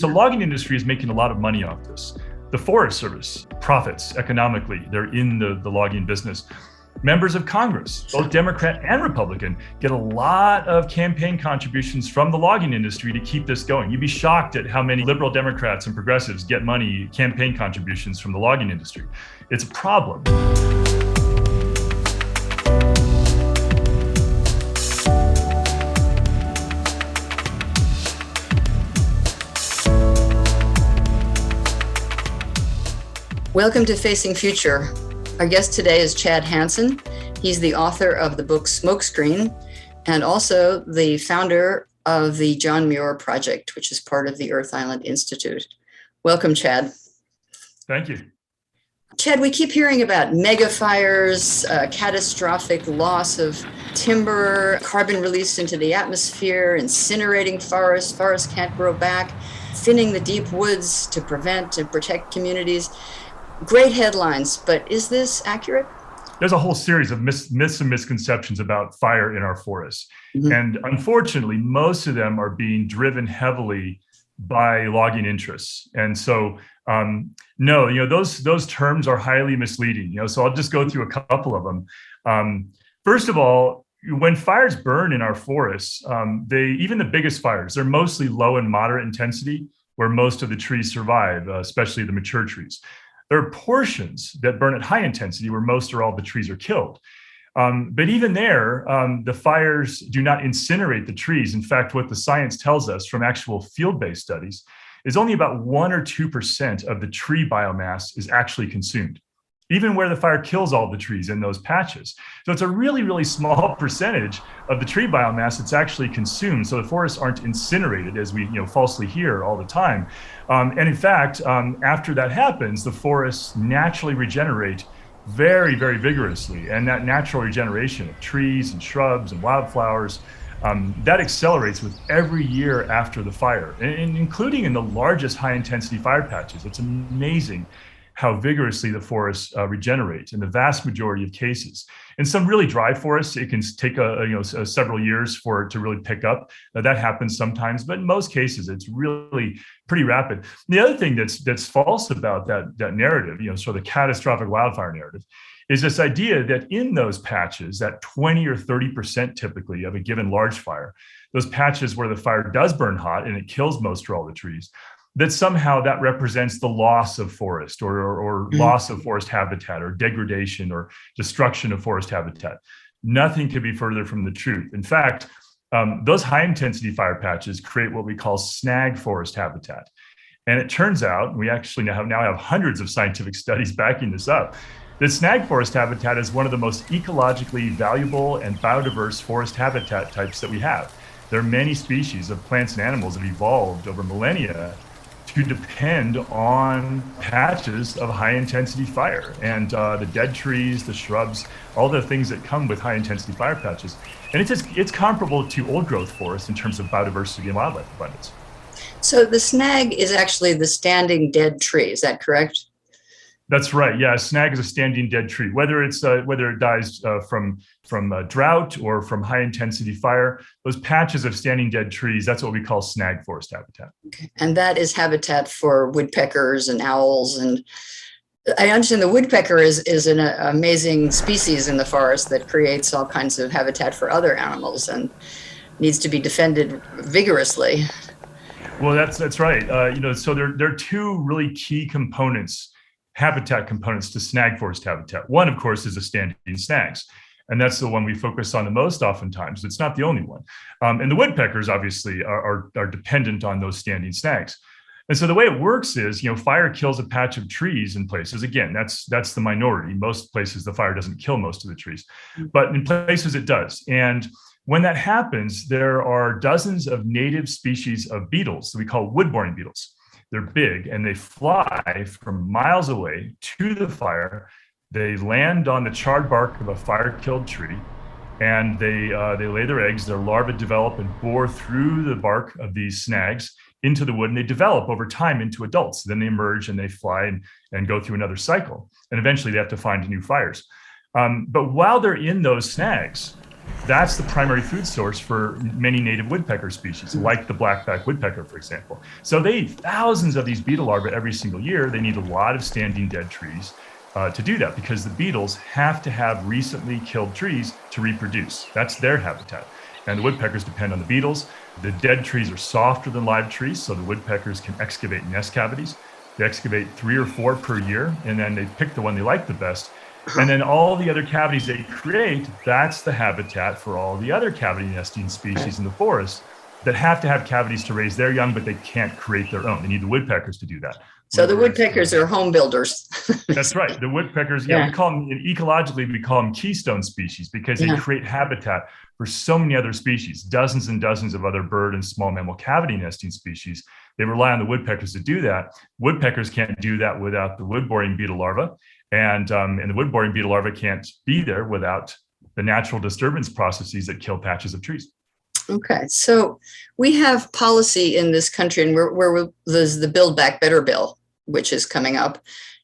So logging industry is making a lot of money off this. The Forest Service profits economically. They're in the logging business. Members of Congress, both Democrat and Republican, get a lot of campaign contributions from the logging industry to keep this going. You'd be shocked at how many liberal Democrats and progressives get money, campaign contributions from the logging industry. It's a problem. Welcome to Facing Future. Our guest today is Chad Hansen. He's the author of the book Smokescreen and also the founder of the John Muir Project, which is part of the Earth Island Institute. Welcome, Chad. Thank you. Chad, we keep hearing about mega fires, catastrophic loss of timber, carbon released into the atmosphere, incinerating forests, forests can't grow back, thinning the deep woods to prevent and protect communities. Great headlines, but is this accurate? There's a whole series of myths and misconceptions about fire in our forests. Mm-hmm. And unfortunately, most of them are being driven heavily by logging interests. And so, no, those terms are highly misleading. So I'll just go through a couple of them. First of all, when fires burn in our forests, even the biggest fires, they're mostly low and moderate intensity, where most of the trees survive, especially the mature trees. There are portions that burn at high intensity where most or all the trees are killed. But even there, the fires do not incinerate the trees. In fact, what the science tells us from actual field-based studies is only about 1 or 2% of the tree biomass is actually consumed, even where the fire kills all the trees in those patches. So it's a really, really small percentage of the tree biomass that's actually consumed. So the forests aren't incinerated, as we falsely hear all the time. And in fact, after that happens, the forests naturally regenerate very, very vigorously. And that natural regeneration of trees and shrubs and wildflowers, that accelerates with every year after the fire, and including in the largest high intensity fire patches. It's amazing how vigorously the forests regenerate in the vast majority of cases. In some really dry forests, it can take several years for it to really pick up. That happens sometimes, but in most cases, it's really pretty rapid. The other thing that's false about that narrative, sort of the catastrophic wildfire narrative, is this idea that in those patches, that 20 or 30% typically of a given large fire, those patches where the fire does burn hot and it kills most or all the trees, that somehow that represents the loss of forest or loss of forest habitat or degradation or destruction of forest habitat. Nothing could be further from the truth. In fact, those high intensity fire patches create what we call snag forest habitat. And it turns out, we actually now have hundreds of scientific studies backing this up, that snag forest habitat is one of the most ecologically valuable and biodiverse forest habitat types that we have. There are many species of plants and animals that have evolved over millennia to depend on patches of high intensity fire and the dead trees, the shrubs, all the things that come with high intensity fire patches. And it's comparable to old growth forests in terms of biodiversity and wildlife abundance. So the snag is actually the standing dead tree, is that correct? That's right. Yeah, a snag is a standing dead tree. Whether it dies from drought or from high intensity fire, those patches of standing dead trees, that's what we call snag forest habitat. Okay. And that is habitat for woodpeckers and owls. And I understand the woodpecker is an amazing species in the forest that creates all kinds of habitat for other animals and needs to be defended vigorously. Well, that's right. So there are two really key habitat components to snag forest habitat. One, of course, is the standing snags. And that's the one we focus on the most oftentimes. It's not the only one. And the woodpeckers obviously are dependent on those standing snags. And so the way it works is, fire kills a patch of trees in places. Again, that's the minority. Most places the fire doesn't kill most of the trees, but in places it does. And when that happens, there are dozens of native species of beetles that we call wood-boring beetles. They're big and they fly from miles away to the fire. They land on the charred bark of a fire-killed tree, and they lay their eggs. Their larvae develop and bore through the bark of these snags into the wood, and they develop over time into adults. Then they emerge and they fly and go through another cycle. And eventually they have to find new fires. But while they're in those snags, that's the primary food source for many native woodpecker species, like the blackback woodpecker, for example. So they eat thousands of these beetle larvae every single year. They need a lot of standing dead trees to do that, because the beetles have to have recently killed trees to reproduce. That's their habitat. And the woodpeckers depend on the beetles. The dead trees are softer than live trees, so the woodpeckers can excavate nest cavities. They excavate 3 or 4 per year, and then they pick the one they like the best. And then all the other cavities they create, that's the habitat for all the other cavity nesting species in the forest that have to have cavities to raise their young, but they can't create their own. They need the woodpeckers to do that. So the woodpeckers are home builders. That's right. The woodpeckers, we call them, ecologically, we call them keystone species, because they create habitat for so many other species, dozens and dozens of other bird and small mammal cavity nesting species. They rely on the woodpeckers to do that. Woodpeckers can't do that without the wood-boring beetle larva. And the wood-boring beetle larva can't be there without the natural disturbance processes that kill patches of trees. Okay, so we have policy in this country, and there's the Build Back Better bill, which is coming up.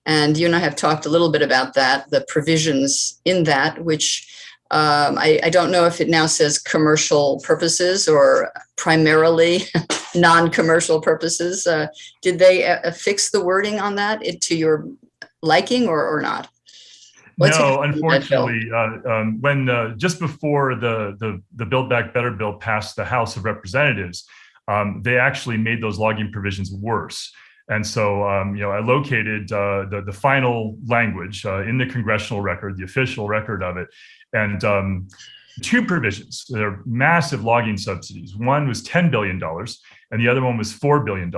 And you and I have talked a little bit about that, the provisions in that, which I don't know if it now says commercial purposes or primarily non-commercial purposes. Did they fix the wording on that to your liking or not? No, unfortunately, when just before the Build Back Better bill passed the House of Representatives, they actually made those logging provisions worse. And so, I located the final language in the congressional record, the official record of it, and 2 provisions. They're massive logging subsidies. One was $10 billion, and the other one was $4 billion.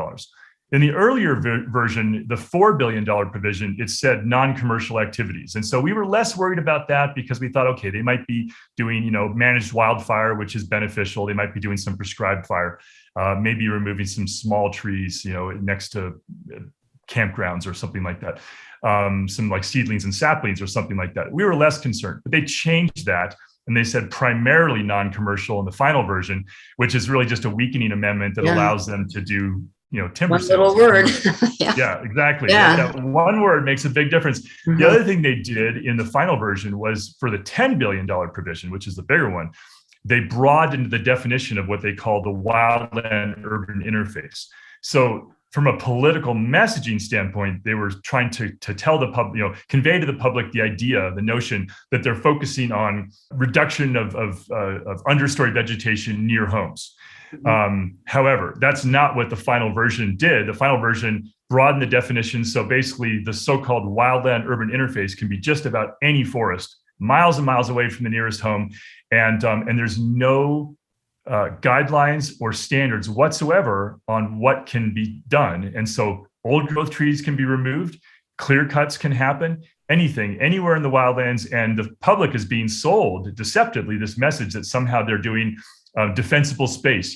In the earlier version, the $4 billion provision, it said non-commercial activities. And so we were less worried about that, because we thought, okay, they might be doing, managed wildfire, which is beneficial. They might be doing some prescribed fire, maybe removing some small trees, next to campgrounds or something like that. Some like seedlings and saplings or something like that. We were less concerned, but they changed that. And they said primarily non-commercial in the final version, which is really just a weakening amendment that allows them to do timber one sales. Little word. Yeah, exactly. Yeah. That one word makes a big difference. Mm-hmm. The other thing they did in the final version was, for the $10 billion provision, which is the bigger one, they broadened the definition of what they call the wildland urban interface. So from a political messaging standpoint, they were trying to tell the public, convey to the public the idea, the notion that they're focusing on reduction of understory vegetation near homes. However, that's not what the final version did. The final version broadened the definition. So basically, the so-called wildland urban interface can be just about any forest, miles and miles away from the nearest home. And there's no guidelines or standards whatsoever on what can be done. And so old growth trees can be removed, clear cuts can happen, anything, anywhere in the wildlands. And the public is being sold deceptively this message that somehow they're doing defensible space,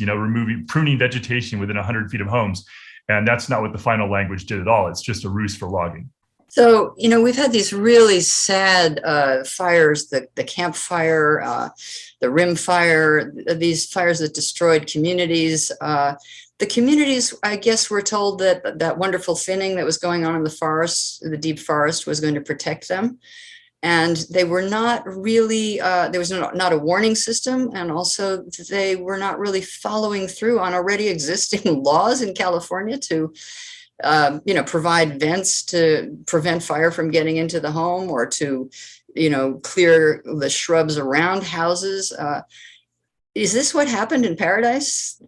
pruning vegetation within 100 feet of homes. And that's not what the final language did at all. It's just a ruse for logging. So, we've had these really sad fires, the Camp Fire, the Rim Fire, these fires that destroyed communities. The communities, I guess, were told that wonderful thinning that was going on in the forest, the deep forest, was going to protect them. And they were not really, there was not a warning system. And also they were not really following through on already existing laws in California to, provide vents to prevent fire from getting into the home, or to, clear the shrubs around houses. Is this what happened in Paradise?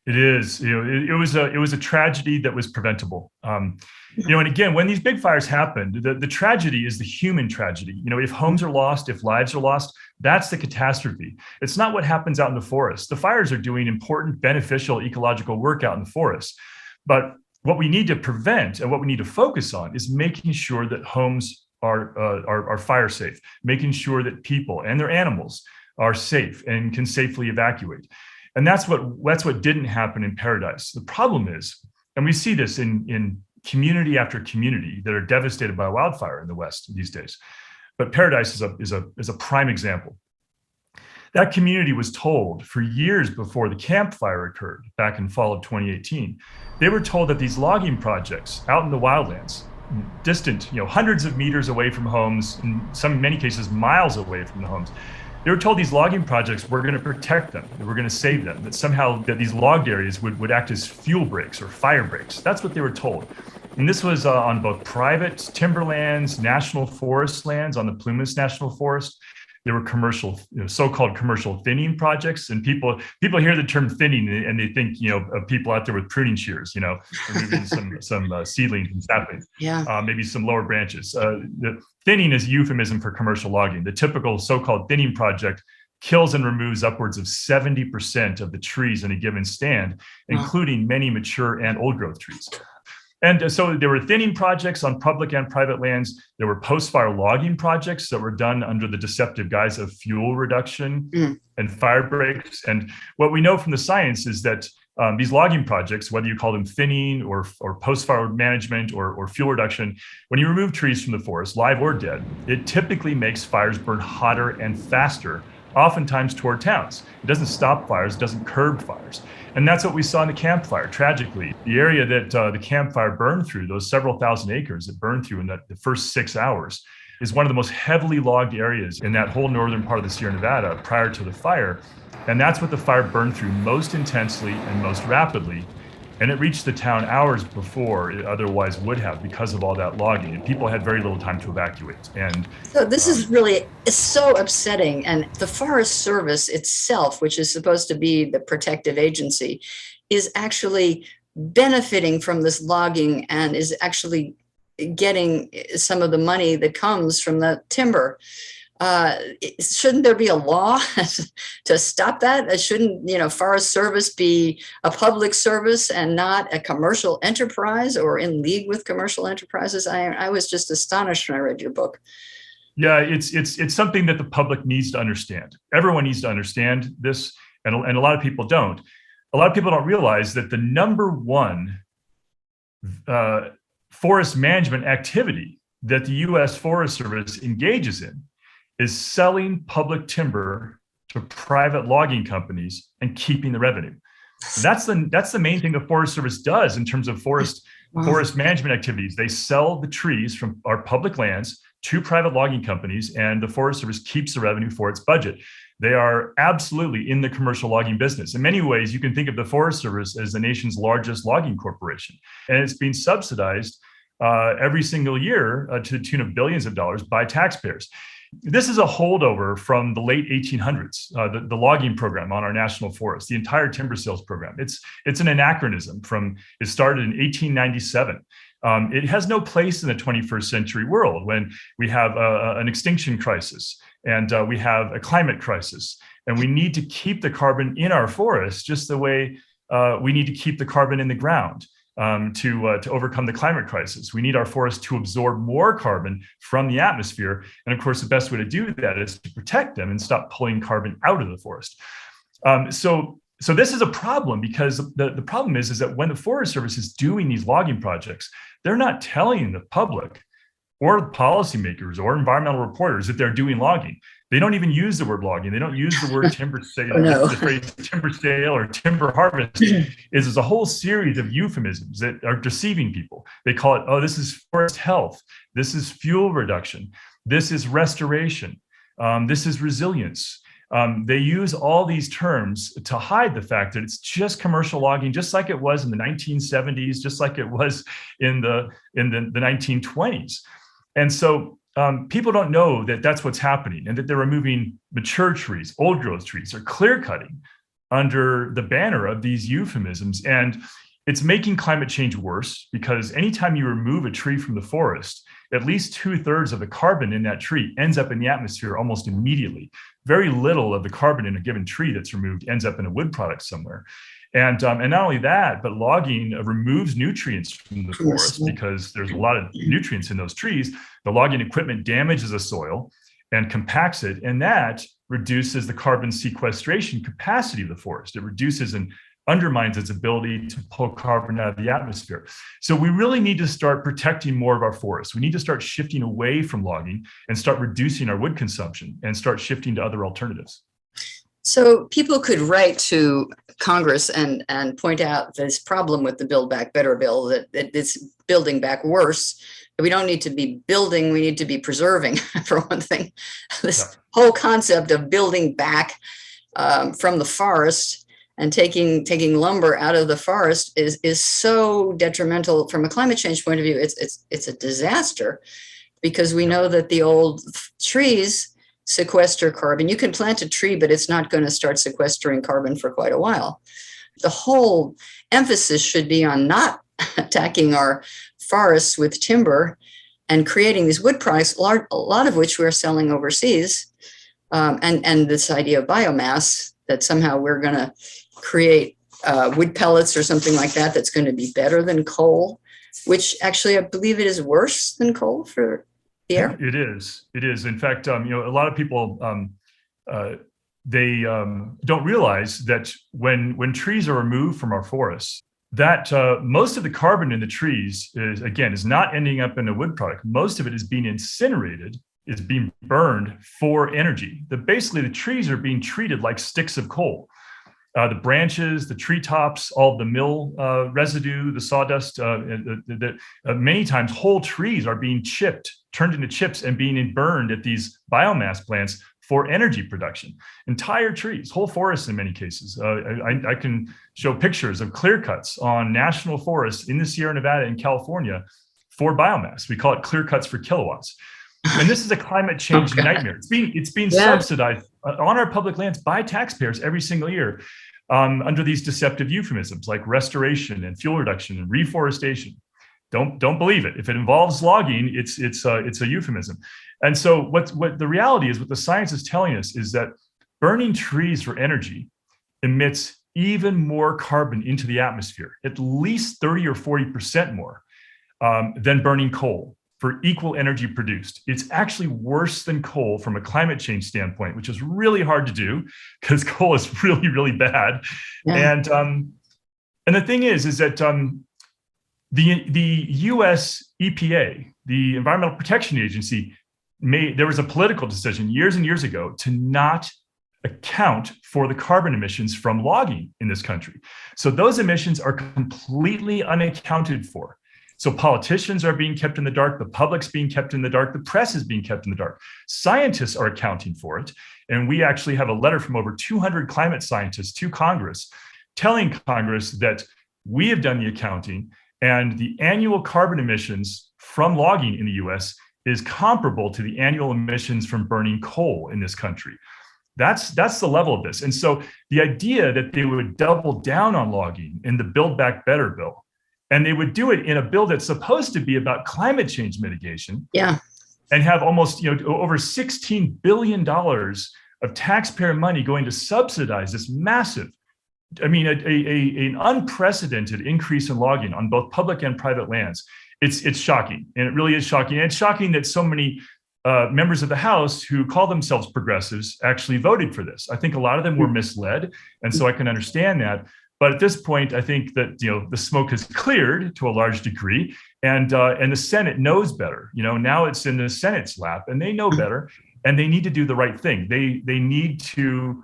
It is. It was a tragedy that was preventable. And again, when these big fires happened, the tragedy is the human tragedy. If homes are lost, if lives are lost, that's the catastrophe. It's not what happens out in the forest. The fires are doing important, beneficial ecological work out in the forest. But what we need to prevent and what we need to focus on is making sure that homes are fire safe, making sure that people and their animals are safe and can safely evacuate. And that's what didn't happen in Paradise. The problem is, and we see this in community after community that are devastated by wildfire in the West these days. But Paradise is a prime example. That community was told for years before the Camp Fire occurred back in fall of 2018. They were told that these logging projects out in the wildlands, distant, hundreds of meters away from homes, in many cases miles away from the homes, They were told these logging projects were going to protect them, that we're going to save them, that somehow that these logged areas would act as fuel breaks or fire breaks. That's what they were told. And this was on both private timberlands, national forest lands, on the Plumas National Forest. There were commercial, so-called commercial thinning projects, and people hear the term thinning and they think, of people out there with pruning shears, removing some seedlings and saplings, maybe some lower branches. The thinning is a euphemism for commercial logging. The typical so-called thinning project kills and removes upwards of 70% of the trees in a given stand, including many mature and old growth trees. And so there were thinning projects on public and private lands. There were post-fire logging projects that were done under the deceptive guise of fuel reduction and fire breaks. And what we know from the science is that these logging projects, whether you call them thinning or post-fire management or fuel reduction, when you remove trees from the forest, live or dead, it typically makes fires burn hotter and faster, oftentimes toward towns. It doesn't stop fires, it doesn't curb fires. And that's what we saw in the Camp Fire, tragically. The area that the Camp Fire burned through, those several thousand acres it burned through in the first 6 hours, is one of the most heavily logged areas in that whole northern part of the Sierra Nevada prior to the fire. And that's what the fire burned through most intensely and most rapidly. And it reached the town hours before it otherwise would have because of all that logging. And people had very little time to evacuate. And so this is really so upsetting. And the Forest Service itself, which is supposed to be the protective agency, is actually benefiting from this logging and is actually getting some of the money that comes from the timber. Shouldn't there be a law to stop that? Shouldn't, Forest Service be a public service and not a commercial enterprise or in league with commercial enterprises? I was just astonished when I read your book. Yeah, it's something that the public needs to understand. Everyone needs to understand this, and a lot of people don't. A lot of people don't realize that the number one forest management activity that the U.S. Forest Service engages in is selling public timber to private logging companies and keeping the revenue. That's the main thing the Forest Service does in terms of forest management activities. They sell the trees from our public lands to private logging companies, and the Forest Service keeps the revenue for its budget. They are absolutely in the commercial logging business. In many ways, you can think of the Forest Service as the nation's largest logging corporation, and it's being subsidized every single year to the tune of billions of dollars by taxpayers. This is a holdover from the late 1800s, the logging program on our national forests, the entire timber sales program. It's an anachronism it started in 1897. It has no place in the 21st century world when we have an extinction crisis and we have a climate crisis, and we need to keep the carbon in our forests just the way we need to keep the carbon in the ground. To overcome the climate crisis. We need our forests to absorb more carbon from the atmosphere. And of course, the best way to do that is to protect them and stop pulling carbon out of the forest. So this is a problem because the problem is that when the Forest Service is doing these logging projects, they're not telling the public or policymakers or environmental reporters that they're doing logging. They don't even use the word logging. They don't use the word timber sale. The phrase timber sale or timber harvest is a whole series of euphemisms that are deceiving people. They call it, oh, this is forest health. This is fuel reduction. This is restoration. This is resilience. They use all these terms to hide the fact that it's just commercial logging, just like it was in the 1970s, just like it was in the 1920s. And so people don't know that that's what's happening and that they're removing mature trees, old growth trees, or clear cutting under the banner of these euphemisms. And it's making climate change worse because anytime you remove a tree from the forest, at least 2/3 of the carbon in that tree ends up in the atmosphere almost immediately. Very little of the carbon in a given tree that's removed ends up in a wood product somewhere. And not only that, but logging removes nutrients from the forest because there's a lot of nutrients in those trees. The logging equipment damages the soil and compacts it, and that reduces the carbon sequestration capacity of the forest. It reduces and undermines its ability to pull carbon out of the atmosphere. So we really need to start protecting more of our forests. We need to start shifting away from logging and start reducing our wood consumption and start shifting to other alternatives. So people could write to Congress and point out this problem with the Build Back Better bill, that it's building back worse. We don't need to be building, we need to be preserving, for one thing. This whole concept of building back from the forest and taking lumber out of the forest is so detrimental from a climate change point of view. It's a disaster, because we know that the old trees sequester carbon. You can plant a tree, but it's not going to start sequestering carbon for quite a while. The whole emphasis should be on not attacking our forests with timber and creating these wood products, a lot of which we're selling overseas. And this idea of biomass, that somehow we're going to create wood pellets or something like that that's going to be better than coal, which actually I believe it is worse than coal for the air. It is. It is. In fact, a lot of people, they don't realize that when trees are removed from our forests, that most of the carbon in the trees is not ending up in a wood product. Most of it is being incinerated, is being burned for energy. Basically, the trees are being treated like sticks of coal. The branches, the treetops, all the mill residue, the sawdust, many times whole trees are being chipped, turned into chips and being burned at these biomass plants for energy production. Entire trees, whole forests in many cases. I can show pictures of clear cuts on national forests in the Sierra Nevada and California for biomass. We call it clear cuts for kilowatts. And this is a climate change nightmare. It's being subsidized on our public lands by taxpayers every single year under these deceptive euphemisms like restoration and fuel reduction and reforestation. Don't believe it. If it involves logging, it's a euphemism. And so what the reality is, what the science is telling us, is that burning trees for energy emits even more carbon into the atmosphere, at least 30 or 40% more than burning coal for equal energy produced. It's actually worse than coal from a climate change standpoint, which is really hard to do because coal is really, really bad. Yeah. And the thing is that the US EPA, the Environmental Protection Agency, there was a political decision years and years ago to not account for the carbon emissions from logging in this country. So those emissions are completely unaccounted for. So politicians are being kept in the dark, the public's being kept in the dark, the press is being kept in the dark. Scientists are accounting for it. And we actually have a letter from over 200 climate scientists to Congress telling Congress that we have done the accounting, and the annual carbon emissions from logging in the US is comparable to the annual emissions from burning coal in this country. That's the level of this. And so the idea that they would double down on logging in the Build Back Better bill, and they would do it in a bill that's supposed to be about climate change mitigation, and have almost over $16 billion of taxpayer money going to subsidize this massive, an unprecedented increase in logging on both public and private lands. It's shocking, and it really is shocking. And it's shocking that so many members of the House who call themselves progressives actually voted for this. I think a lot of them were misled, and so I can understand that. But at this point, I think that the smoke has cleared to a large degree, and the Senate knows better. Now it's in the Senate's lap, and they know better, and they need to do the right thing. They need to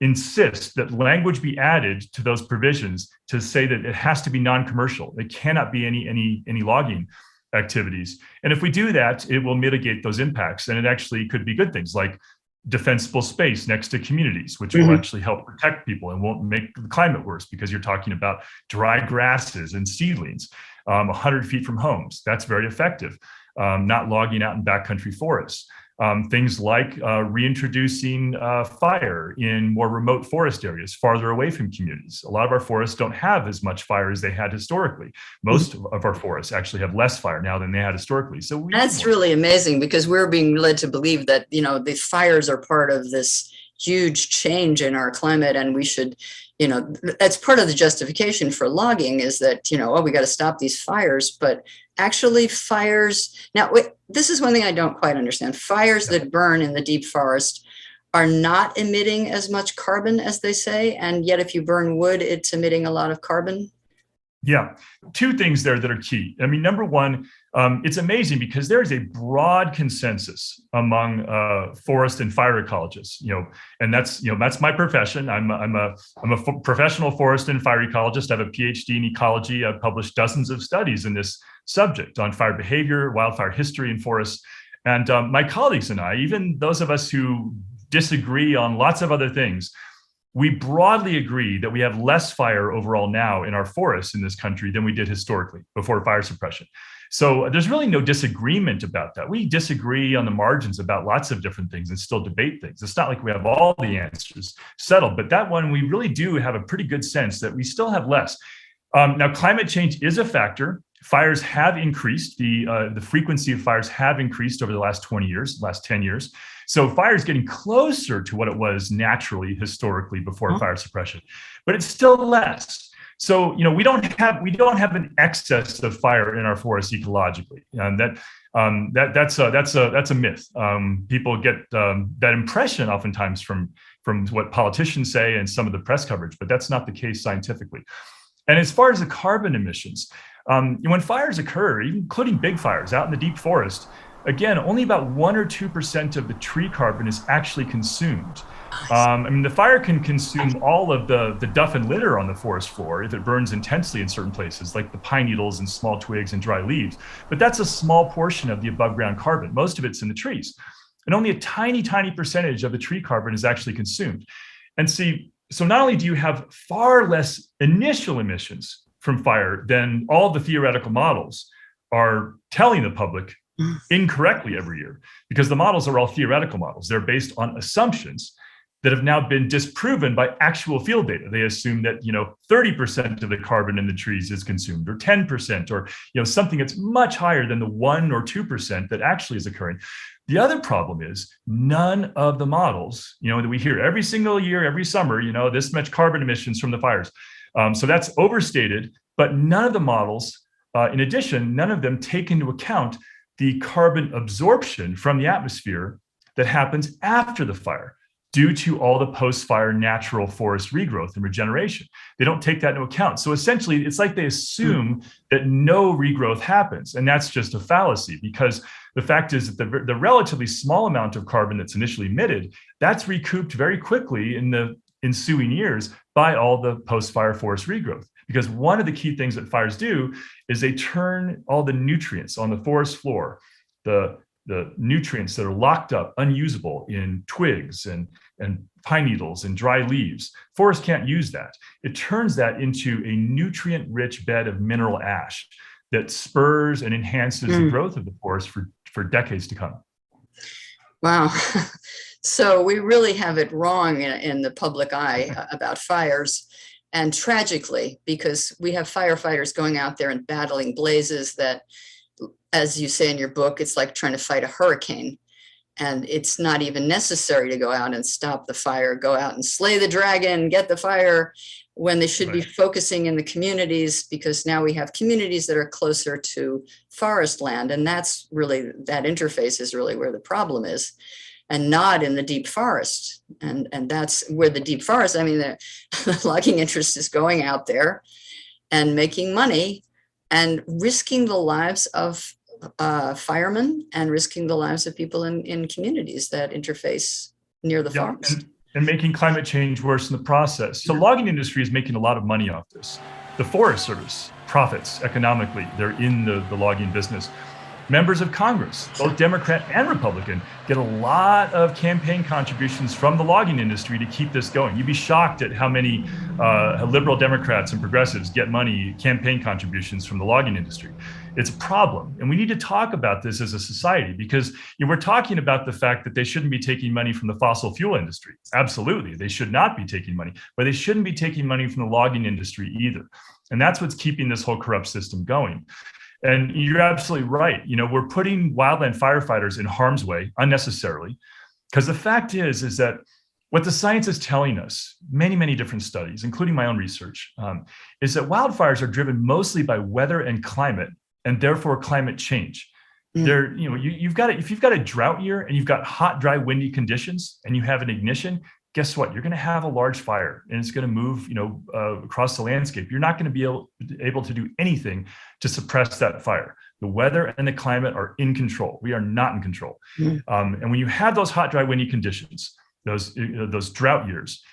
insist that language be added to those provisions to say that it has to be non-commercial. It cannot be any logging activities. And if we do that, it will mitigate those impacts, and it actually could be good things like defensible space next to communities, which will actually help protect people and won't make the climate worse, because you're talking about dry grasses and seedlings 100 feet from homes. That's very effective. Not logging out in backcountry forests. Things like reintroducing fire in more remote forest areas farther away from communities. A lot of our forests don't have as much fire as they had historically. Most of our forests actually have less fire now than they had historically. So that's really amazing, because we're being led to believe that the fires are part of this huge change in our climate, and we should, that's part of the justification for logging, is that we got to stop these fires. But actually, fires now. This is one thing I don't quite understand. Fires that burn in the deep forest are not emitting as much carbon as they say, and yet if you burn wood, it's emitting a lot of carbon. Yeah, two things there that are key. I mean, number one, it's amazing because there is a broad consensus among forest and fire ecologists. And that's my profession. I'm a professional forest and fire ecologist. I have a PhD in ecology. I've published dozens of studies in this subject on fire behavior, wildfire history in forests. And my colleagues and I, even those of us who disagree on lots of other things, we broadly agree that we have less fire overall now in our forests in this country than we did historically before fire suppression. So there's really no disagreement about that. We disagree on the margins about lots of different things and still debate things. It's not like we have all the answers settled, but that one, we really do have a pretty good sense that we still have less. Now, climate change is a factor. Fires have increased. The frequency of fires have increased over the last 20 years, last 10 years. So fire is getting closer to what it was naturally, historically, before fire suppression, but it's still less. So we don't have an excess of fire in our forests ecologically, and that's a myth. People get that impression oftentimes from what politicians say and some of the press coverage, but that's not the case scientifically. And as far as the carbon emissions, when fires occur, including big fires out in the deep forest, again, only about 1 or 2% of the tree carbon is actually consumed. The fire can consume all of the duff and litter on the forest floor if it burns intensely in certain places, like the pine needles and small twigs and dry leaves. But that's a small portion of the above ground carbon. Most of it's in the trees. And only a tiny, tiny percentage of the tree carbon is actually consumed. And so not only do you have far less initial emissions from fire than all the theoretical models are telling the public incorrectly every year, because the models are all theoretical models. They're based on assumptions that have now been disproven by actual field data. They assume that 30% of the carbon in the trees is consumed, or 10%, or something that's much higher than the 1 or 2% that actually is occurring. The other problem is none of the models, that we hear every single year, every summer, this much carbon emissions from the fires. So that's overstated, but none of the models, in addition, none of them take into account the carbon absorption from the atmosphere that happens after the fire due to all the post-fire natural forest regrowth and regeneration. They don't take that into account. So essentially, it's like they assume that no regrowth happens. And that's just a fallacy, because the fact is that the relatively small amount of carbon that's initially emitted, that's recouped very quickly in the ensuing years by all the post-fire forest regrowth. Because one of the key things that fires do is they turn all the nutrients on the forest floor, the nutrients that are locked up, unusable in twigs and pine needles and dry leaves. Forest can't use that. It turns that into a nutrient-rich bed of mineral ash that spurs and enhances the growth of the forest for decades to come. Wow. So we really have it wrong in the public eye about fires. And tragically, because we have firefighters going out there and battling blazes that, as you say in your book, it's like trying to fight a hurricane. And it's not even necessary to go out and stop the fire, go out and slay the dragon, get the fire, when they should be focusing in the communities, because now we have communities that are closer to forest land. And that's really, that interface is really where the problem is, and not in the deep forest. And that's where the deep forest, the logging interest is going out there and making money and risking the lives of firemen and risking the lives of people in communities that interface near the forest. And making climate change worse in the process. So logging industry is making a lot of money off this. The Forest Service profits economically. They're in the logging business. Members of Congress, both Democrat and Republican, get a lot of campaign contributions from the logging industry to keep this going. You'd be shocked at how many liberal Democrats and progressives get money, campaign contributions from the logging industry. It's a problem. And we need to talk about this as a society, because we're talking about the fact that they shouldn't be taking money from the fossil fuel industry. Absolutely, they should not be taking money, but they shouldn't be taking money from the logging industry either. And that's what's keeping this whole corrupt system going. And you're absolutely right. We're putting wildland firefighters in harm's way unnecessarily, because the fact is that what the science is telling us, many, many different studies, including my own research, is that wildfires are driven mostly by weather and climate, and therefore climate change. If you've got a drought year and you've got hot, dry, windy conditions and you have an ignition, guess what? You're going to have a large fire, and it's going to move, across the landscape. You're not going to be able to do anything to suppress that fire. The weather and the climate are in control. We are not in control. And when you have those hot, dry, windy conditions, those drought years,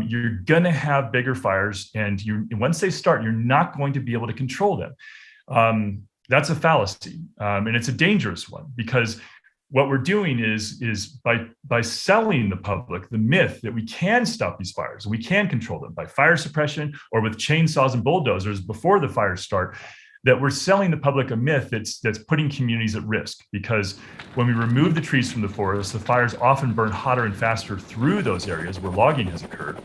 you're going to have bigger fires, and once they start, you're not going to be able to control them. That's a fallacy, and it's a dangerous one, because what we're doing is by selling the public the myth that we can stop these fires, we can control them by fire suppression or with chainsaws and bulldozers before the fires start, that we're selling the public a myth that's putting communities at risk. Because when we remove the trees from the forest, the fires often burn hotter and faster through those areas where logging has occurred,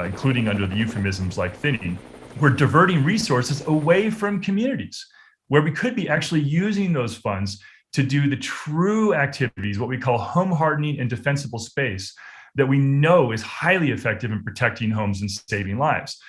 including under the euphemisms like thinning. We're diverting resources away from communities where we could be actually using those funds to do the true activities, what we call home hardening and defensible space, that we know is highly effective in protecting homes and saving lives.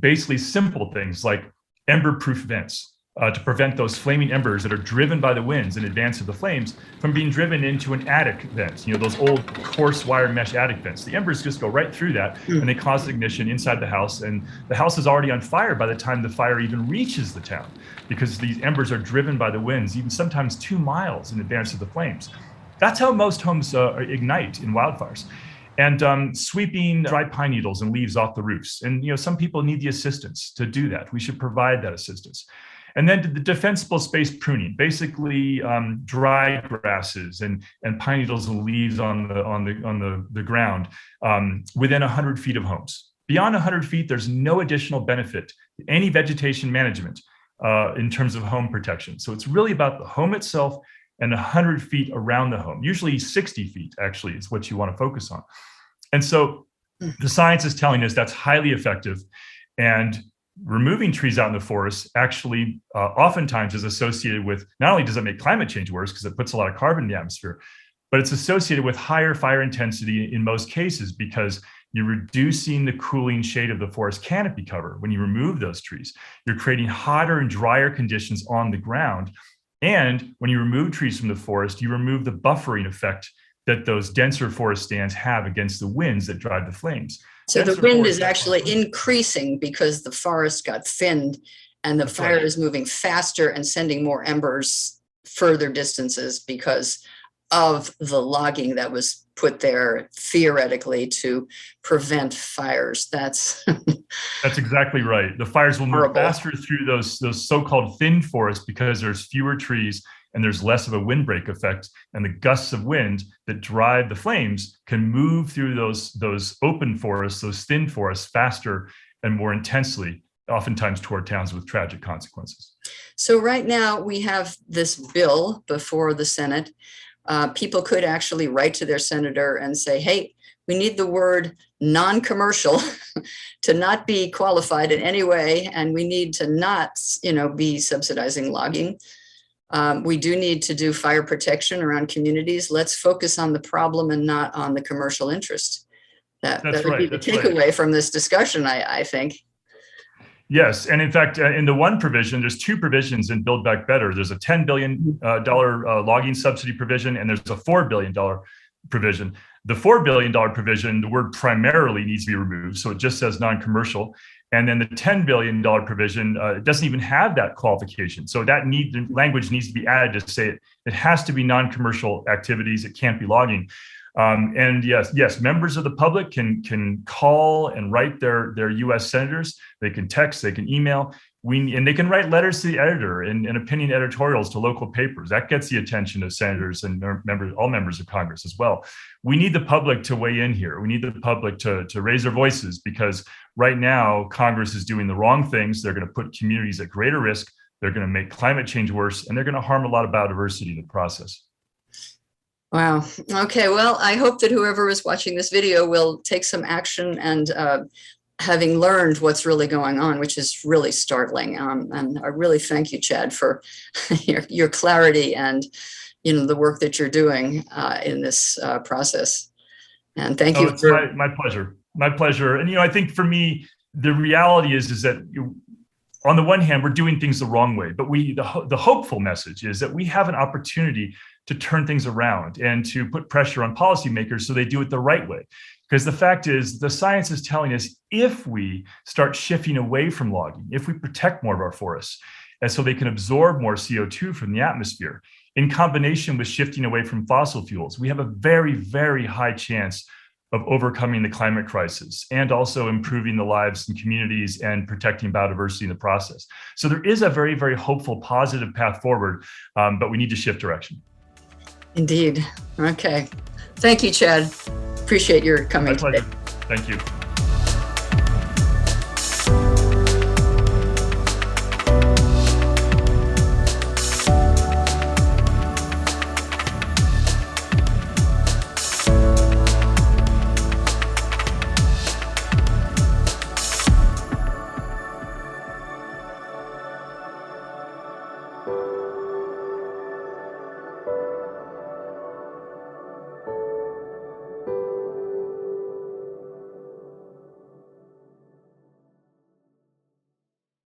Basically, simple things like ember-proof vents to prevent those flaming embers that are driven by the winds in advance of the flames from being driven into an attic vent, those old coarse wire mesh attic vents. The embers just go right through that, and they cause ignition inside the house, and the house is already on fire by the time the fire even reaches the town, because these embers are driven by the winds, even sometimes 2 miles in advance of the flames. That's how most homes ignite in wildfires. And sweeping dry pine needles and leaves off the roofs. And some people need the assistance to do that. We should provide that assistance. And then the defensible space pruning, basically dry grasses and pine needles and leaves on the ground within 100 feet of homes. Beyond 100 feet, there's no additional benefit to any vegetation management in terms of home protection. So it's really about the home itself and 100 feet around the home. Usually 60 feet, actually, is what you want to focus on. And so the science is telling us that's highly effective. And removing trees out in the forest actually oftentimes is associated with, not only does it make climate change worse because it puts a lot of carbon in the atmosphere, but it's associated with higher fire intensity in most cases, because you're reducing the cooling shade of the forest canopy cover. When you remove those trees, you're creating hotter and drier conditions on the ground. And when you remove trees from the forest, you remove the buffering effect that those denser forest stands have against the winds that drive the flames. So the wind is actually increasing because the forest got thinned, and the fire is moving faster and sending more embers further distances because of the logging that was put there theoretically to prevent fires. That's exactly right. The fires will move faster through those so-called thin forests because there's fewer trees and there's less of a windbreak effect, and the gusts of wind that drive the flames can move through those open forests, those thin forests, faster and more intensely, oftentimes toward towns with tragic consequences. So right now we have this bill before the Senate. People could actually write to their senator and say, hey, we need the word non-commercial to not be qualified in any way, and we need to not, be subsidizing logging. We do need to do fire protection around communities. Let's focus on the problem and not on the commercial interest. That would be the takeaway from this discussion, I think. Yes. And in fact, in the one provision, there's two provisions in Build Back Better. There's a $10 billion logging subsidy provision, and there's a $4 billion provision. The $4 billion provision, the word primarily needs to be removed. So it just says non-commercial. And then the $10 billion provision doesn't even have that qualification. So the language needs to be added to say it has to be non-commercial activities. It can't be logging. And yes, members of the public can call and write their U.S. senators. They can text, they can email, and they can write letters to the editor and opinion editorials to local papers. That gets the attention of senators and all members of Congress as well. We need the public to weigh in here. We need the public to raise their voices, because right now Congress is doing the wrong things. They're going to put communities at greater risk. They're going to make climate change worse, and they're going to harm a lot of biodiversity in the process. Wow. Okay. Well, I hope that whoever is watching this video will take some action, and having learned what's really going on, which is really startling. And I really thank you, Chad, for your clarity and, the work that you're doing in this process. And thank you. It's my pleasure. My pleasure. And, I think for me, the reality is that on the one hand, we're doing things the wrong way, but the hopeful message is that we have an opportunity to turn things around and to put pressure on policymakers so they do it the right way. Because the fact is, the science is telling us if we start shifting away from logging, if we protect more of our forests, and so they can absorb more CO2 from the atmosphere, in combination with shifting away from fossil fuels, we have a very, very high chance of overcoming the climate crisis and also improving the lives in communities and protecting biodiversity in the process. So there is a very, very hopeful, positive path forward, but we need to shift direction. Indeed. Okay. Thank you, Chad. Appreciate your coming My pleasure. today. Thank you.